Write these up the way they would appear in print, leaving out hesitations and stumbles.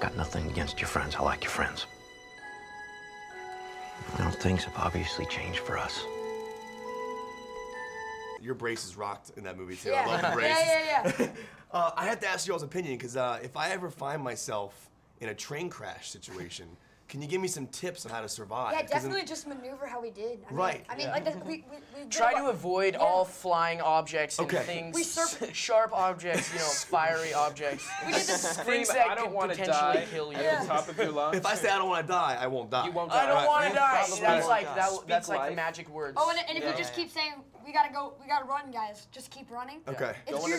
Got nothing against your friends. I like your friends. I don't things have obviously changed for us. Your braces rocked in that movie too. Yeah. I love the braces. Yeah. I have to ask you all's opinion because if I ever find myself in a train crash situation, can you give me some tips on how to survive? Yeah, definitely just maneuver how we did. Right. I mean, like, we try to avoid all flying objects and things, sharp objects, you know, fiery objects. We did this things that I don't want to die kill you at the top of your lungs. If I say I don't want to die, I won't die. You won't die. I don't want to die. Probably. That's like the magic words. Oh, and if you just keep saying, we gotta run, guys, just keep running. Okay. It's your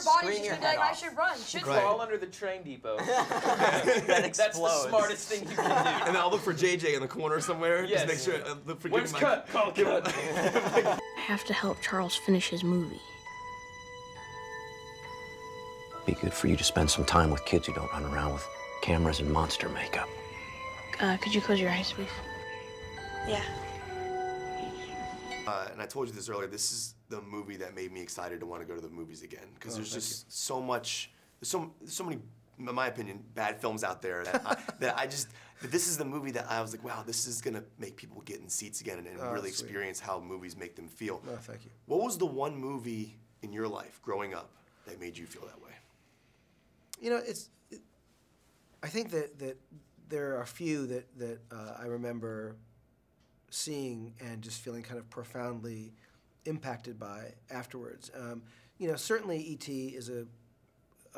body's just gonna be like, I should run. Crawl under the train depot. That's the smartest thing you can do. And then I'll look for JJ in the corner somewhere. Yes. Just make sure. Look for Where's cut? Call cut. I have to help Charles finish his movie. Be good for you to spend some time with kids who don't run around with cameras and monster makeup. Could you close your eyes, please? Yeah. And I told you this earlier, this is the movie that made me excited to want to go to the movies again. Because there's just so much, there's so many, in my opinion, bad films out there that this is the movie that I was like, wow, this is going to make people get in seats again and really experience how movies make them feel. Oh, thank you. What was the one movie in your life growing up that made you feel that way? You know, I think that there are a few that I remember seeing and just feeling kind of profoundly impacted by afterwards. You know, certainly E.T. is a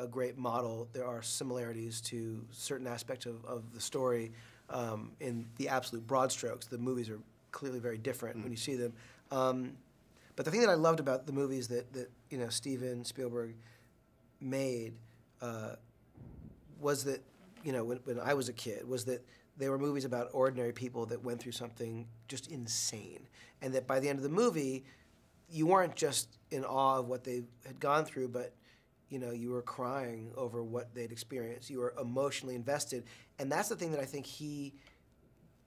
great model. There are similarities to certain aspects of the story in the absolute broad strokes. The movies are clearly very different when you see them. But the thing that I loved about the movies that you know, Steven Spielberg made was that, you know, when I was a kid, was that they were movies about ordinary people that went through something just insane. And that by the end of the movie, you weren't just in awe of what they had gone through, but you know, you were crying over what they'd experienced. You were emotionally invested. And that's the thing that I think he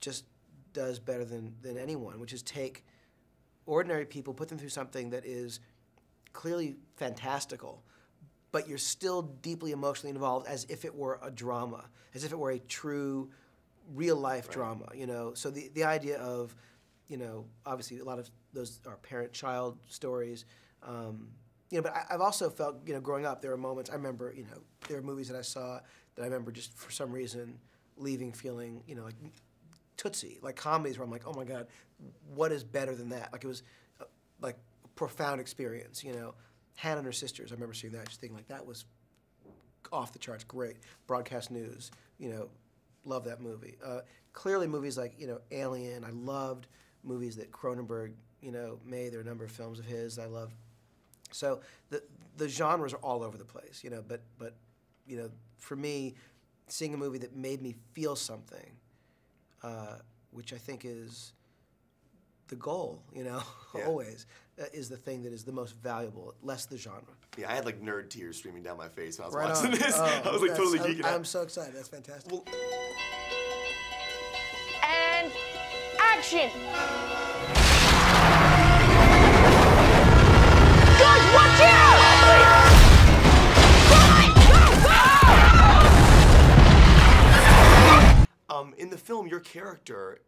just does better than anyone, which is take ordinary people, put them through something that is clearly fantastical, but you're still deeply emotionally involved as if it were a drama, as if it were a true real-life drama, you know. So the idea of, you know, obviously a lot of those are parent-child stories, you know, but I've also felt, you know, growing up, there were moments, I remember, you know, there were movies that I saw that I remember just for some reason leaving feeling, you know, like Tootsie, like comedies where I'm like, oh my God, what is better than that? Like it was like a profound experience, you know. Hannah and Her Sisters, I remember seeing that, just thinking like that was off the charts, great. Broadcast News, you know, love that movie. Clearly movies like, you know, Alien, I loved movies that Cronenberg, you know, made. There are a number of films of his that I loved. So the genres are all over the place, you know, but you know, for me, seeing a movie that made me feel something, which I think is the goal, you know, always, is the thing that is the most valuable, less the genre. Yeah, I had like nerd tears streaming down my face when I was Right watching on. this. I was like totally geeking out. I'm so excited, that's fantastic. Well, And action! Guys, watch out! in the film, your character,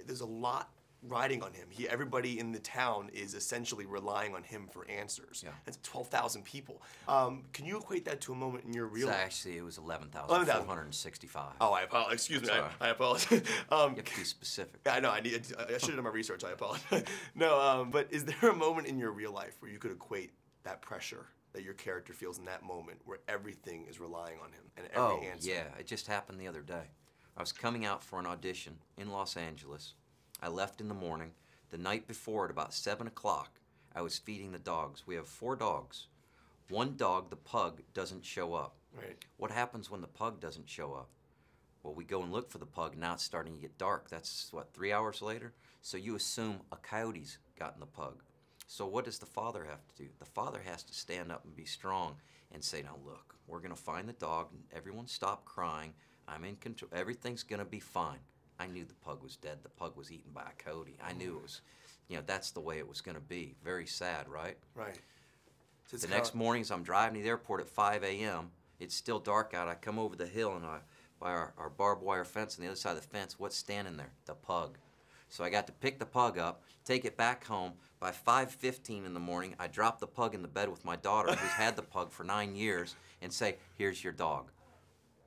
there's a lot riding on him. Everybody in the town is essentially relying on him for answers. Yeah. That's 12,000 people. Can you equate that to a moment in your real life? Actually, it was 11,465. Oh, I apologize. Excuse me. I apologize. You have to be specific. I know. I should have done my research. I apologize. No, but is there a moment in your real life where you could equate that pressure that your character feels in that moment, where everything is relying on him and every answer? Yeah. It just happened the other day. I was coming out for an audition in Los Angeles. I left in the morning. The night before, at about 7 o'clock, I was feeding the dogs. We have 4 dogs. One dog, the pug, doesn't show up. Right. What happens when the pug doesn't show up? Well, we go and look for the pug. Now it's starting to get dark. That's, what, 3 hours later? So you assume a coyote's gotten the pug. So what does the father have to do? The father has to stand up and be strong and say, now look, we're going to find the dog. Everyone stop crying. I'm in control. Everything's going to be fine. I knew the pug was dead. The pug was eaten by a coyote. I knew it was, you know, that's the way it was going to be. Very sad, right? Right. So the next morning, as I'm driving to the airport at 5 a.m., it's still dark out. I come over the hill and I by our barbed wire fence on the other side of the fence. What's standing there? The pug. So I got to pick the pug up, take it back home. By 5:15 in the morning, I dropped the pug in the bed with my daughter, who's had the pug for 9 years, and say, here's your dog.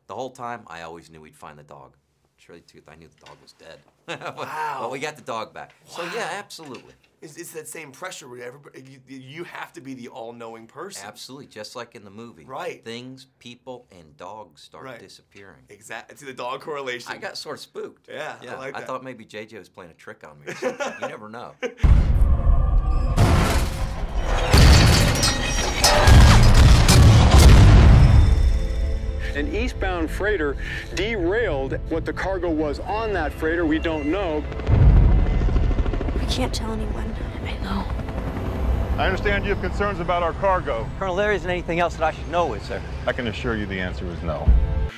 The whole time, I always knew we'd find the dog. Truth, I knew the dog was dead. But we got the dog back. Wow. So yeah, absolutely. It's that same pressure where everybody, you have to be the all-knowing person. Absolutely, just like in the movie. Right. Things, people, and dogs start disappearing. Exactly. It's the dog correlation. I got sort of spooked. Yeah, I like that. I thought maybe JJ was playing a trick on me or something. You never know. An eastbound freighter derailed. What the cargo was on that freighter, we don't know. I can't tell anyone. I know. I understand you have concerns about our cargo. Colonel, there isn't anything else that I should know, is there? I can assure you the answer is no.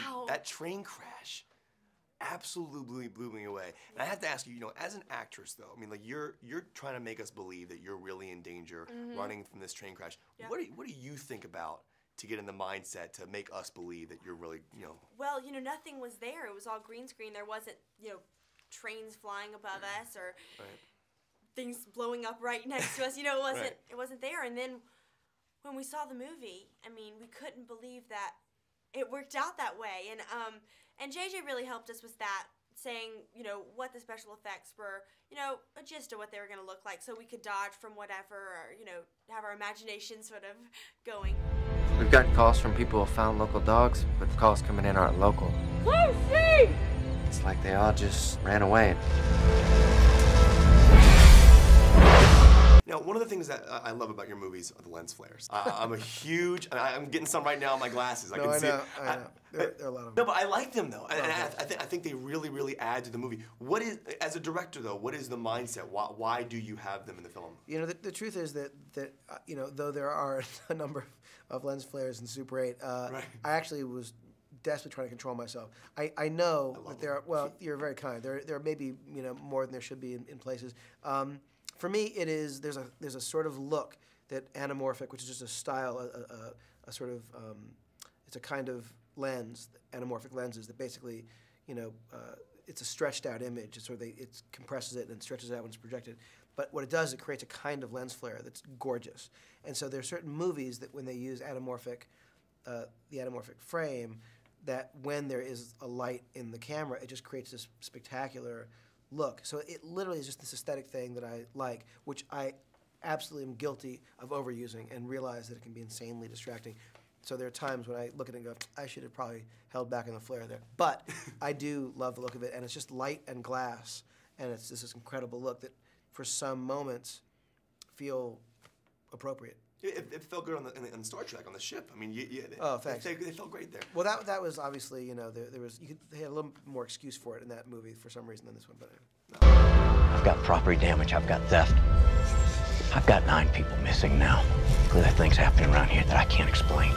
Wow. That train crash absolutely blew me away. And I have to ask you, as an actress though, I mean, like you're trying to make us believe that you're really in danger running from this train crash. Yeah. What do you think about to get in the mindset to make us believe that you're really, Well, nothing was there. It was all green screen. There wasn't, trains flying above us or things blowing up right next to us. It wasn't there. And then when we saw the movie, I mean, we couldn't believe that it worked out that way. And JJ really helped us with that, saying, what the special effects were, a gist of what they were going to look like so we could dodge from whatever or, have our imagination sort of going. We've gotten calls from people who found local dogs, but the calls coming in aren't local. Lucy! It's like they all just ran away. Now, one of the things that I love about your movies are the lens flares. I'm a huge, I'm getting some right now in my glasses. I know. There are a lot of them. No, but I like them though. And I think they really add to the movie. What is, as a director though, what is the mindset? Why do you have them in the film? The truth is that though there are a number of lens flares in Super 8, I actually was desperately trying to control myself. I know that there are, well, you're very kind. There may be more than there should be in places. For me, it is there's a sort of look that anamorphic, which is just a style, a sort of it's a kind of lens, anamorphic lenses that basically, it's a stretched out image. It's sort of it compresses it and stretches it out when it's projected. But what it does, it creates a kind of lens flare that's gorgeous. And so there are certain movies that when they use anamorphic, the anamorphic frame, that when there is a light in the camera, it just creates this spectacular look. So it literally is just this aesthetic thing that I like, which I absolutely am guilty of overusing and realize that it can be insanely distracting. So there are times when I look at it and go, I should have probably held back on the flare there. But I do love the look of it, and it's just light and glass, and it's just this incredible look that for some moments feel appropriate. It felt good on Star Trek, on the ship. I mean, oh, thanks. They felt great there. Well, that was obviously, they had a little more excuse for it in that movie for some reason than this one. But I've got property damage. I've got theft. I've got 9 people missing now. There are things happening around here that I can't explain.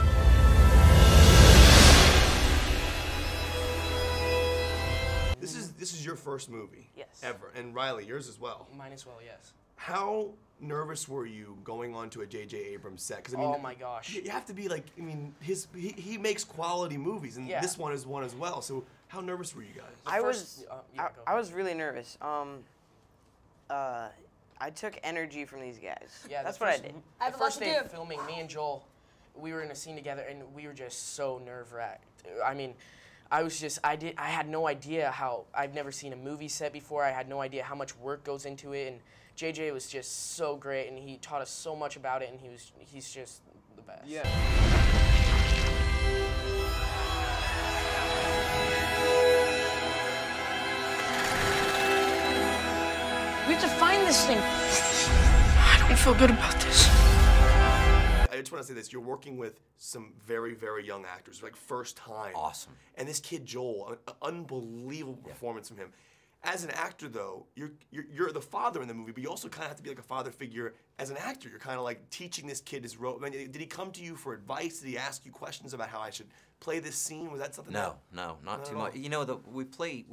This is your first movie. Yes. Ever, and Riley, yours as well. Mine as well, yes. How nervous were you going on to a J.J. Abrams set? Because I mean, oh my gosh, you have to be like, I mean, he makes quality movies, and this one is one as well. So how nervous were you guys? I was really nervous. I took energy from these guys. Yeah, that's what I did. The first day of filming, me and Joel, we were in a scene together, and we were just so nerve-wracked. I mean, I had no idea how, I've never seen a movie set before. I had no idea how much work goes into it, and JJ was just so great, and he taught us so much about it, and he's just the best. Yeah. We have to find this thing. I don't feel good about this. I just want to say this, you're working with some very young actors, like first time. Awesome. And this kid Joel, an unbelievable performance from him. As an actor though, you're the father in the movie, but you also kind of have to be like a father figure as an actor. You're kind of like teaching this kid his role. I mean, did he come to you for advice? Did he ask you questions about how I should play this scene? Was that something? No, not too much. We play.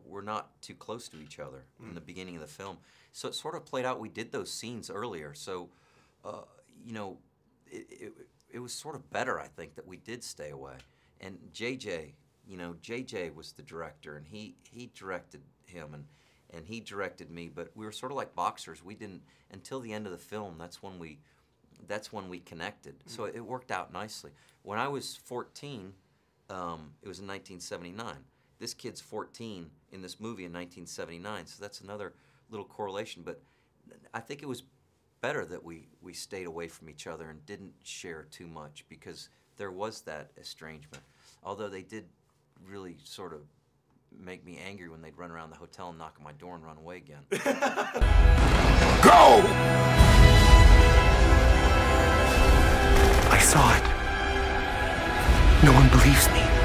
We're not too close to each other in the beginning of the film, so it sort of played out. We did those scenes earlier, so it was sort of better, I think, that we did stay away. And JJ, you know, JJ was the director, and he directed him, and he directed me, but we were sort of like boxers. We didn't, until the end of the film, that's when we connected. So it worked out nicely. When I was 14, it was in 1979. This kid's 14 in this movie in 1979, so that's another little correlation. But I think it was better that we stayed away from each other and didn't share too much, because there was that estrangement. Although they did really sort of make me angry when they'd run around the hotel and knock on my door and run away again. Go! I saw it. No one believes me.